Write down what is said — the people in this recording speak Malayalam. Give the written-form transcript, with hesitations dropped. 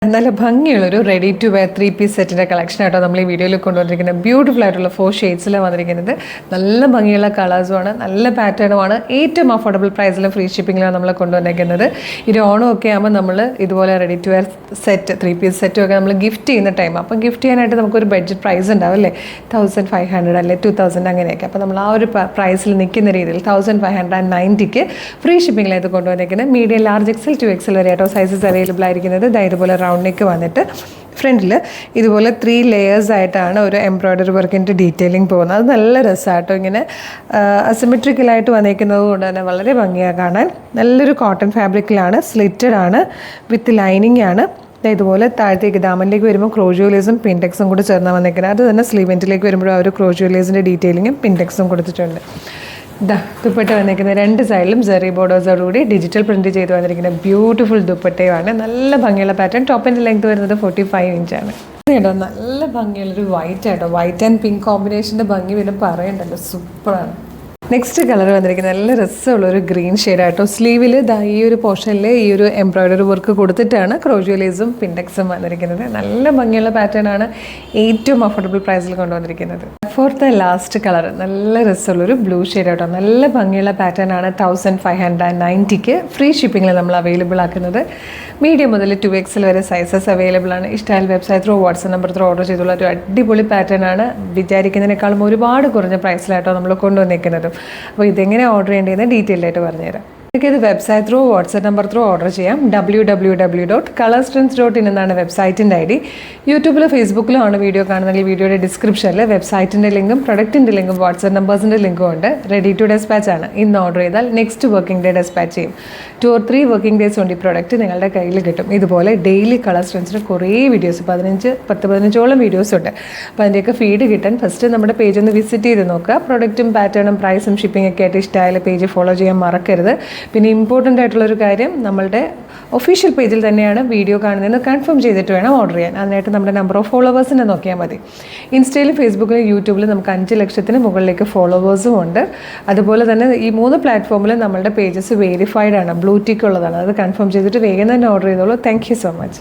നല്ല ഭംഗിയുള്ളൊരു റെഡി ടു വെയർ 3-piece സെറ്റിൻ്റെ കളക്ഷൻ ആയിട്ടോ നമ്മൾ ഈ വീഡിയോയിൽ കൊണ്ടുവന്നിരിക്കുന്നത്. ബ്യൂട്ടിഫുൾ ആയിട്ടുള്ള 4 ഷെയ്ഡ്സിലാണ് വന്നിരിക്കുന്നത്. നല്ല ഭംഗിയുള്ള കളേഴ്സുമാണ്, നല്ല പാറ്റേണുമാണ്, ഏറ്റവും അഫോർഡബിൾ പ്രൈസിലും ഫ്രീ ഷിപ്പിങ്ങിലാണ് നമ്മൾ കൊണ്ടുവന്നിരിക്കുന്നത്. ഈ ഓണം ഒക്കെ ആകുമ്പോൾ നമ്മൾ ഇതുപോലെ ready to wear set 3-piece സെറ്റും ഒക്കെ നമ്മൾ ഗിഫ്റ്റ് ചെയ്യുന്ന ടൈം. അപ്പം ഗിഫ്റ്റ് ചെയ്യാനായിട്ട് നമുക്കൊരു ബഡ്ജറ്റ് പ്രൈസ് ഉണ്ടാവും അല്ലേ, 1500 അല്ലെ 2000 അങ്ങനെയൊക്കെ. അപ്പോൾ നമ്മൾ ആ ഒരു പ്രൈസിൽ നിൽക്കുന്ന രീതിയിൽ 1590ക്ക് ഫ്രീ ഷിപ്പിങ്ങിലായിട്ട് കൊണ്ടുവന്നിരിക്കുന്നത്. മീഡിയം, ലാർജ് എക്സൽ 2XL വരെ ആയിട്ടോ സൈസസ് അവൈലബിൾ ആയിരിക്കുന്നത്. ഇതുപോലെ റൗണ്ട് നെക്ക് വന്നിട്ട് ഫ്രണ്ടിൽ ഇതുപോലെ 3 ലെയേഴ്സ് ആയിട്ടാണ് ഒരു എംബ്രോയ്ഡറി വർക്കിൻ്റെ ഡീറ്റെയിലിംഗ് പോകുന്നത്. അത് നല്ല രസമായിട്ടോ, ഇങ്ങനെ അസിമെട്രിക്കലായിട്ട് വന്നിരിക്കുന്നത് കൊണ്ട് തന്നെ വളരെ ഭംഗിയാണ് കാണാൻ. നല്ലൊരു കോട്ടൺ ഫാബ്രിക്കിലാണ്, സ്ലിറ്റഡ് ആണ്, വിത്ത് ലൈനിങ് ആണ്. ഇതുപോലെ താഴത്തേക്ക് ദാമനിലേക്ക് വരുമ്പോൾ ക്രോഷ്യോലേസും പിൻടെക്സും കൂടി ചേർന്ന് വന്നിരിക്കുന്നത്. അത് തന്നെ സ്ലീവെൻറ്റിലേക്ക് വരുമ്പോൾ ആ ഒരു ക്രോഷ്യോലേസിൻ്റെ ഡീറ്റെയിലിങ്ങും പിൻടെക്സും കൊടുത്തിട്ടുണ്ട്. ദുപ്പട്ട വന്നിരിക്കുന്നത് 2 സൈഡിലും ജെറി ബോർഡേഴ്സോടുകൂടി ഡിജിറ്റൽ പ്രിൻറ്റ് ചെയ്ത് വന്നിരിക്കുന്ന ബ്യൂട്ടിഫുൾ ദുപ്പട്ടയുമാണ്. നല്ല ഭംഗിയുള്ള പാറ്റേൺ. ടോപ്പിൻ്റെ ലെങ്ത് വരുന്നത് 45 ഇഞ്ചാണ്. കേട്ടോ, നല്ല ഭംഗിയുള്ളൊരു വൈറ്റ് ആട്ടോ, വൈറ്റ് ആൻഡ് പിങ്ക് കോമ്പിനേഷൻ്റെ ഭംഗി പിന്നെ പറയണ്ടല്ലോ, സൂപ്പറാണ്. നെക്സ്റ്റ് കളർ വന്നിരിക്കുന്നത് നല്ല രസമുള്ളൊരു ഗ്രീൻ ഷെയ്ഡായിട്ടോ. സ്ലീവിൽ ഈ ഒരു പോർഷനിൽ ഈ ഒരു എംബ്രോയ്ഡറി വർക്ക് കൊടുത്തിട്ടാണ് ക്രോഷ്യോലേസും പിൻടെക്സും വന്നിരിക്കുന്നത്. നല്ല ഭംഗിയുള്ള പാറ്റേൺ ആണ്, ഏറ്റവും അഫോർഡബിൾ പ്രൈസിൽ കൊണ്ടുവന്നിരിക്കുന്നത്. ഫോർത്ത് ലാസ്റ്റ് കളർ നല്ല രസമുള്ളൊരു ബ്ലൂ ഷെയ്ഡായിട്ടോ. നല്ല ഭംഗിയുള്ള പാറ്റേൺ ആണ്. 1590ക്ക് ഫ്രീ ഷിപ്പിങ്ങിൽ നമ്മൾ അവൈലബിൾ ആക്കുന്നത്. മീഡിയം മുതൽ 2XL വരെ സൈസസ് അവൈലബിൾ ആണ്. ഇഷ്ടമായാൽ website through, WhatsApp number through order ചെയ്തുള്ള ഒരു അടിപൊളി പാറ്റേൺ ആണ്. വിചാരിക്കുന്നതിനേക്കാളും ഒരുപാട് കുറഞ്ഞ പ്രൈസിലായിട്ടോ നമ്മൾ കൊണ്ടുവന്നിരിക്കുന്നത്. അപ്പോൾ ഇതെങ്ങനെ ഓർഡർ ചെയ്യേണ്ടതെന്ന് ഡീറ്റെയിൽ ആയിട്ട് പറഞ്ഞുതരാം. ഇത് website through, WhatsApp number through order ചെയ്യാം. www.colorstrends.in എന്നാണ് വെബ്സൈറ്റിൻ്റെ ID. യൂട്യൂബിലോ ഫേസ്ബുക്കിലോ ആണ് വീഡിയോ കാണുന്നതെങ്കിൽ വീഡിയോയുടെ ഡിസ്ക്രിപ്ഷനിൽ വെബ്സൈറ്റിൻ്റെ ലിങ്കും പ്രൊഡക്റ്റിൻ്റെ ലിങ്കും വാട്സ്ആപ്പ് നമ്പേഴ്സിൻ്റെ ലിങ്കും ഉണ്ട്. റെഡി ടു ഡെസ്പാച്ച് ആണ്. ഇന്ന് ഓർഡർ ചെയ്താൽ നെക്സ്റ്റ് വർക്കിംഗ് ഡേ ഡെസ്പാച്ച് ചെയ്യും. 2 or 3 വർക്കിംഗ് ഡേയ്സ് കൊണ്ട് ഈ പ്രൊഡക്റ്റ് നിങ്ങളുടെ കയ്യിൽ കിട്ടും. ഇതുപോലെ ഡെയിലി കളർ സ്ട്രെൻസിന് കുറേ വീഡിയോസ്, 10-15ഓളം വീഡിയോസ് ഉണ്ട്. അപ്പോൾ അതിൻ്റെയൊക്കെ ഫീഡ് കിട്ടാൻ ഫസ്റ്റ് നമ്മുടെ പേജ് ഒന്ന് വിസിറ്റ് ചെയ്ത് നോക്കുക. പ്രൊഡക്റ്റും പാറ്റേണും പ്രൈസും ഷിപ്പിംഗ് ഒക്കെ ആയിട്ട് ഇഷ്ടമായാലും പേജ് ഫോളോ ചെയ്യാൻ മറക്കരുത്. പിന്നെ ഇമ്പോർട്ടൻ്റ് ആയിട്ടുള്ളൊരു കാര്യം, നമ്മളുടെ ഒഫീഷ്യൽ പേജിൽ തന്നെയാണ് വീഡിയോ കാണുന്നതെന്ന് കൺഫേം ചെയ്തിട്ട് വേണം ഓർഡർ ചെയ്യാൻ. അതിനായിട്ട് നമ്മുടെ നമ്പർ ഓഫ് ഫോളോവേഴ്സിനെ നോക്കിയാൽ മതി. ഇൻസ്റ്റയിലും ഫേസ്ബുക്കിലും യൂട്യൂബിലും നമുക്ക് 5 ലക്ഷത്തിന് മുകളിലേക്ക് ഫോളോവേഴ്സും ഉണ്ട്. അതുപോലെ തന്നെ ഈ 3 പ്ലാറ്റ്ഫോമിലും നമ്മളുടെ പേജസ് വെരിഫൈഡ് ആണ്, ബ്ലൂ ടിക്ക് ഉള്ളതാണ്. അത് കൺഫേം ചെയ്തിട്ട് വേഗം തന്നെ ഓർഡർ ചെയ്തോളൂ. Thank you so much.